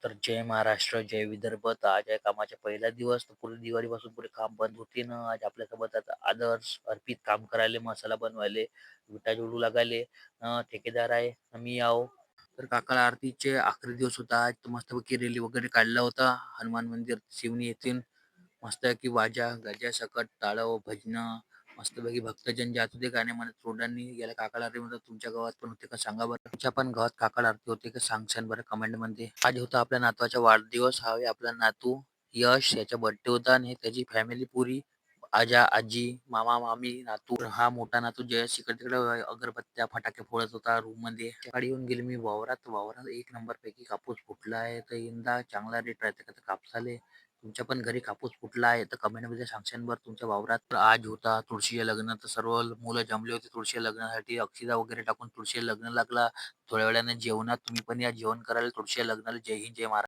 तर जय महाराष्ट्र, जय विदर्भ. तर आज आहे कामाचा पहिला दिवस. तर पुढे दिवाळीपासून पुढे काम बंद होते ना. आज आपल्यासोबत आता आदर्श, अर्पित काम करायले, मसाला बनवायले, विटा जोडू लागायले. ठेकेदार आहे, मी आहो. तर काकाला आरतीचे आखरी दिवस होता आज. तर मस्तपैकी रॅली वगैरे काढला होता. हनुमान मंदिर शिवणी येथून मस्तपैकी वाजा, गाजा सकट, टाळव, भजनं, मस्तपैकी भक्तजन जात होते गाणे म्हणत रोडांनी. याला काकाला आरती म्हणतात. तुमच्या गावात पण होते का सांगा बरं. तुमच्या पण गावात काकाला आरती होते का सांगशान बरं कमेंट मध्ये. आज होता आपल्या नातवाचा वाढदिवस. हा आहे आपला नातू यश. याचा बर्थडे होता आणि त्याची फॅमिली पुरी आजा, आजी, मामा, मामी, नातू. हा मोठा नातू जयेश इकडे तिकडे अगरबत्त्या फटाके फोडत होता रूम मध्ये. सकाळी येऊन गेली मी वावरात. वावरात एक नंबर पैकी कापूस फुटला आहे. तर यंदा चांगला रेट राहते का कापसाले. तुमच्या पण घरी कापूस फुटला आहे तर कमेंट मध्ये सांगशान बरं तुमच्या वावरात. तर आज होता तुळशीचे लग्न. तर सर्व मुलं जमले होते तुळशी लग्नासाठी. अक्षिदा वगैरे टाकून तुळशी लग्न लागला. थोड्या वेळाने जेवणात तुम्ही पण या जेवण करायला तुळशी लग्नाला. जय हिंद, जय महाराष्ट्र.